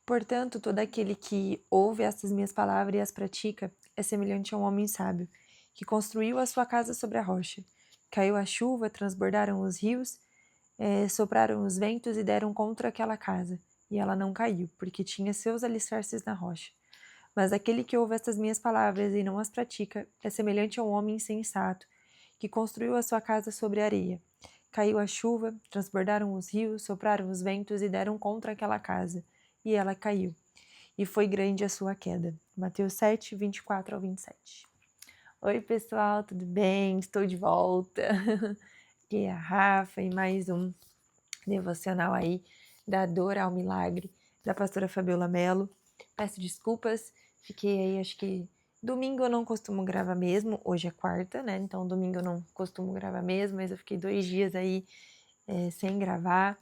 Portanto, todo aquele que ouve estas minhas palavras e as pratica é semelhante a um homem sábio, que construiu a sua casa sobre a rocha. Caiu a chuva, transbordaram os rios, sopraram os ventos e deram contra aquela casa. E ela não caiu, porque tinha seus alicerces na rocha. Mas aquele que ouve estas minhas palavras e não as pratica é semelhante a um homem insensato, que construiu a sua casa sobre a areia. Caiu a chuva, transbordaram os rios, sopraram os ventos e deram contra aquela casa. E ela caiu. E foi grande a sua queda. Mateus 7, 24 ao 27. Oi, pessoal, tudo bem? Estou de volta. Aqui é a Rafa e mais um devocional aí da Dor ao Milagre, da pastora Fabiola Mello. Peço desculpas, fiquei aí, acho que domingo eu não costumo gravar mesmo, hoje é quarta, né? Então domingo eu não costumo gravar mesmo, mas eu fiquei 2 dias aí sem gravar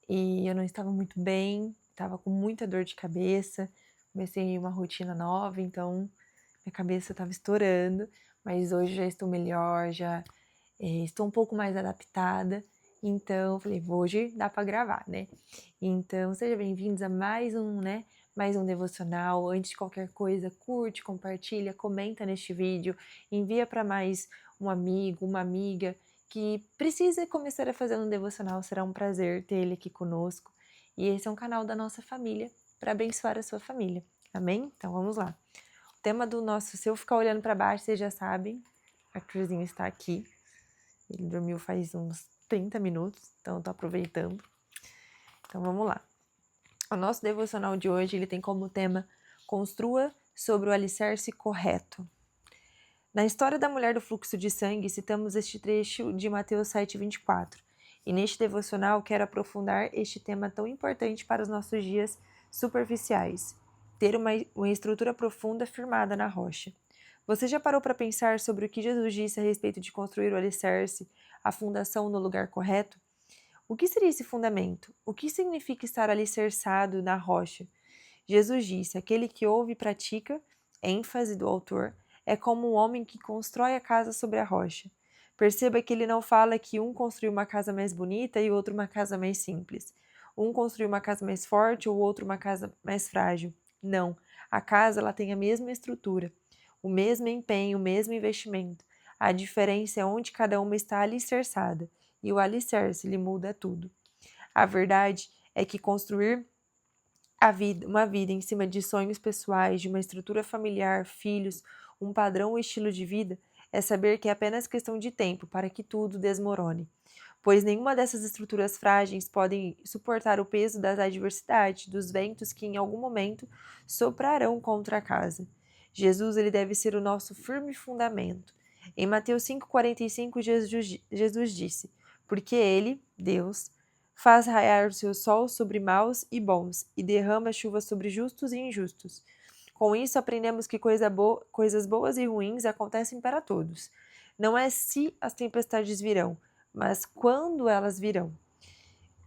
e eu não estava muito bem, estava com muita dor de cabeça, comecei uma rotina nova, então minha cabeça estava estourando, mas hoje já estou melhor, já estou um pouco mais adaptada, então falei, hoje dá para gravar, né? Então sejam bem-vindos a mais um devocional. Antes de qualquer coisa, curte, compartilha, comenta neste vídeo, envia para mais um amigo, uma amiga que precisa começar a fazer um devocional. Será um prazer ter ele aqui conosco. E esse é um canal da nossa família para abençoar a sua família. Amém? Então vamos lá. O tema do nosso, se eu ficar olhando para baixo, vocês já sabem, Arthurzinho está aqui. Ele dormiu faz uns 30 minutos, então eu tô aproveitando. Então vamos lá. O nosso devocional de hoje, ele tem como tema Construa sobre o alicerce correto. Na história da mulher do fluxo de sangue, citamos este trecho de Mateus 7, 24. E neste devocional quero aprofundar este tema tão importante para os nossos dias superficiais. Ter uma estrutura profunda firmada na rocha. Você já parou para pensar sobre o que Jesus disse a respeito de construir o alicerce, a fundação no lugar correto? O que seria esse fundamento? O que significa estar alicerçado na rocha? Jesus disse: aquele que ouve e pratica, ênfase do autor, é como um homem que constrói a casa sobre a rocha. Perceba que ele não fala que um construiu uma casa mais bonita e outro uma casa mais simples. Um construiu uma casa mais forte ou outro uma casa mais frágil. Não, a casa ela tem a mesma estrutura, o mesmo empenho, o mesmo investimento. A diferença é onde cada uma está alicerçada, e o alicerce lhe muda tudo. A verdade é que construir uma vida em cima de sonhos pessoais, de uma estrutura familiar, filhos, um padrão ou estilo de vida, é saber que é apenas questão de tempo para que tudo desmorone, pois nenhuma dessas estruturas frágeis podem suportar o peso das adversidades, dos ventos que em algum momento soprarão contra a casa. Jesus ele deve ser o nosso firme fundamento. Em Mateus 5,45, Jesus disse, porque ele, Deus, faz raiar o seu sol sobre maus e bons, e derrama chuva sobre justos e injustos. Com isso, aprendemos que coisas boas e ruins acontecem para todos. Não é se as tempestades virão, mas quando elas virão.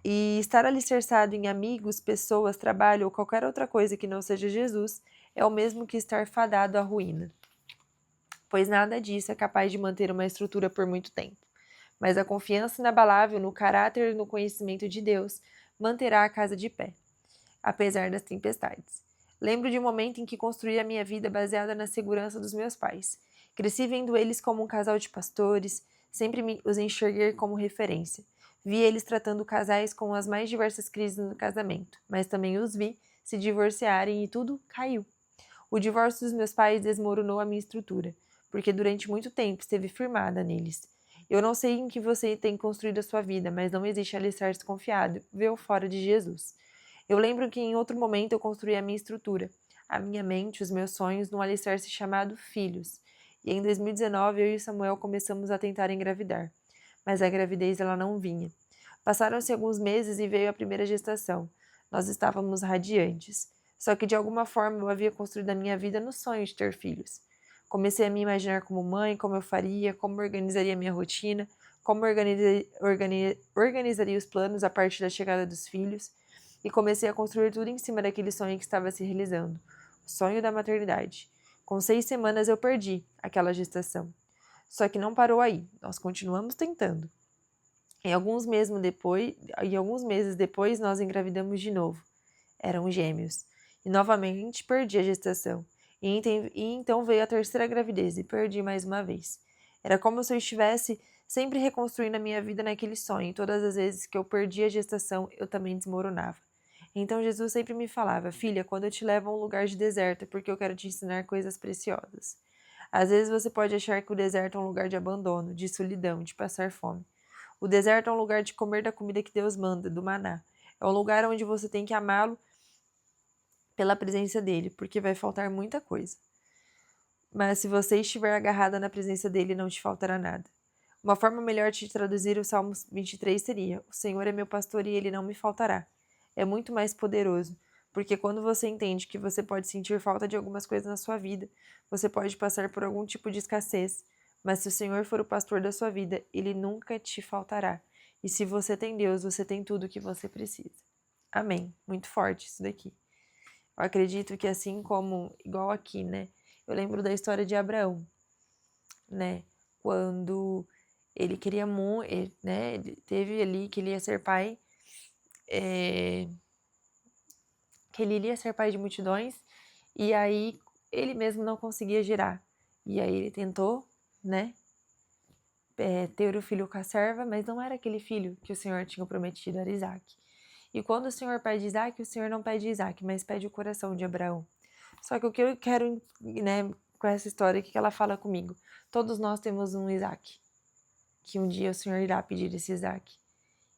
E estar alicerçado em amigos, pessoas, trabalho ou qualquer outra coisa que não seja Jesus é o mesmo que estar fadado à ruína, pois nada disso é capaz de manter uma estrutura por muito tempo. Mas a confiança inabalável no caráter e no conhecimento de Deus manterá a casa de pé, apesar das tempestades. Lembro de um momento em que construí a minha vida baseada na segurança dos meus pais. Cresci vendo eles como um casal de pastores, sempre os enxerguei como referência. Vi eles tratando casais com as mais diversas crises no casamento, mas também os vi se divorciarem e tudo caiu. O divórcio dos meus pais desmoronou a minha estrutura, porque durante muito tempo esteve firmada neles. Eu não sei em que você tem construído a sua vida, mas não existe alicerce confiável fora de Jesus. Eu lembro que em outro momento eu construí a minha estrutura, a minha mente, os meus sonhos, num alicerce chamado filhos. E em 2019 eu e Samuel começamos a tentar engravidar, mas a gravidez ela não vinha. Passaram-se alguns meses e veio a primeira gestação. Nós estávamos radiantes. Só que de alguma forma eu havia construído a minha vida no sonho de ter filhos. Comecei a me imaginar como mãe, como eu faria, como organizaria minha rotina, como organizaria os planos a partir da chegada dos filhos, e comecei a construir tudo em cima daquele sonho que estava se realizando, o sonho da maternidade. Com 6 semanas eu perdi aquela gestação. Só que não parou aí, nós continuamos tentando. Em alguns meses depois, nós engravidamos de novo. Eram gêmeos. E novamente perdi a gestação. E então veio a terceira gravidez e perdi mais uma vez. Era como se eu estivesse sempre reconstruindo a minha vida naquele sonho. E todas as vezes que eu perdi a gestação, eu também desmoronava. Então Jesus sempre me falava: filha, quando eu te levo a um lugar de deserto é porque eu quero te ensinar coisas preciosas. Às vezes você pode achar que o deserto é um lugar de abandono, de solidão, de passar fome. O deserto é um lugar de comer da comida que Deus manda, do maná. É um lugar onde você tem que amá-lo pela presença dele, porque vai faltar muita coisa. Mas se você estiver agarrada na presença dele, não te faltará nada. Uma forma melhor de traduzir o Salmo 23 seria: o Senhor é meu pastor e ele não me faltará. É muito mais poderoso, porque quando você entende que você pode sentir falta de algumas coisas na sua vida, você pode passar por algum tipo de escassez, mas se o Senhor for o pastor da sua vida, ele nunca te faltará. E se você tem Deus, você tem tudo o que você precisa. Amém. Muito forte isso daqui. Eu acredito que assim como, igual aqui, né? Eu lembro da história de Abraão, né? Quando ele queria muito, né? Ele teve ali que ele ia ser pai, que ele iria ser pai de multidões, e aí ele mesmo não conseguia gerar. E aí ele tentou, né? Ter o filho com a serva, mas não era aquele filho que o Senhor tinha prometido, era Isaac. E quando o Senhor pede Isaac, o Senhor não pede Isaac, mas pede o coração de Abraão. Só que o que eu quero, né, com essa história, o que ela fala comigo? Todos nós temos um Isaac, que um dia o Senhor irá pedir esse Isaac.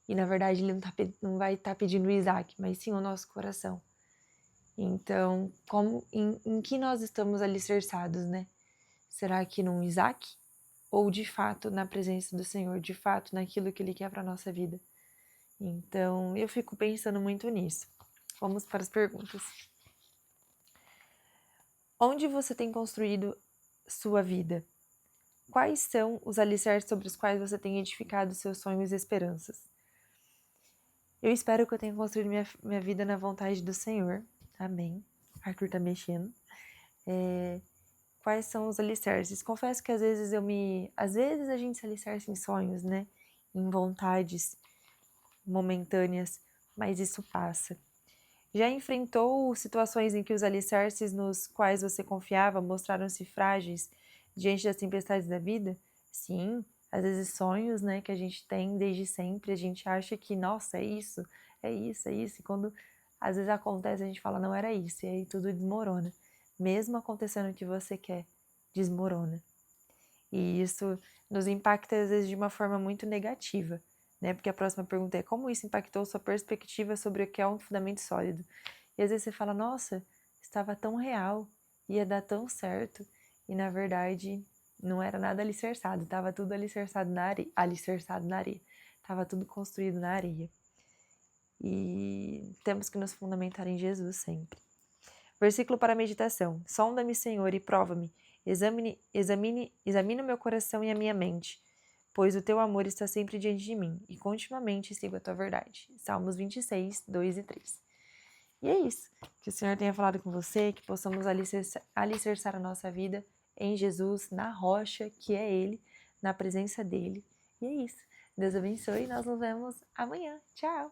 E na verdade ele não vai estar pedindo o Isaac, mas sim o nosso coração. Então, em que nós estamos alicerçados, né? Será que num Isaac? Ou de fato na presença do Senhor, de fato naquilo que Ele quer para a nossa vida? Então, eu fico pensando muito nisso. Vamos para as perguntas. Onde você tem construído sua vida? Quais são os alicerces sobre os quais você tem edificado seus sonhos e esperanças? Eu espero que eu tenha construído minha vida na vontade do Senhor. Amém. Arthur tá mexendo. Quais são os alicerces? Confesso que às vezes a gente se alicerça em sonhos, né? Em vontades momentâneas, mas isso passa. Já enfrentou situações em que os alicerces nos quais você confiava mostraram-se frágeis diante das tempestades da vida? Sim, às vezes sonhos, né, que a gente tem desde sempre, a gente acha que, nossa, é isso, é isso, é isso. E quando às vezes acontece, a gente fala, não era isso, e aí tudo desmorona. Mesmo acontecendo o que você quer, desmorona. E isso nos impacta, às vezes, de uma forma muito negativa, né? Porque a próxima pergunta é: como isso impactou sua perspectiva sobre o que é um fundamento sólido? E às vezes você fala: nossa, estava tão real, ia dar tão certo, e na verdade não era nada alicerçado, estava tudo alicerçado na areia, estava tudo construído na areia. E temos que nos fundamentar em Jesus sempre. Versículo para meditação: sonda-me, Senhor, e prova-me. Examine o meu coração e a minha mente, pois o teu amor está sempre diante de mim, e continuamente sigo a tua verdade. Salmos 26, 2 e 3. E é isso. Que o Senhor tenha falado com você, que possamos alicerçar a nossa vida em Jesus, na rocha que é Ele, na presença dEle. E é isso. Deus abençoe e nós nos vemos amanhã. Tchau!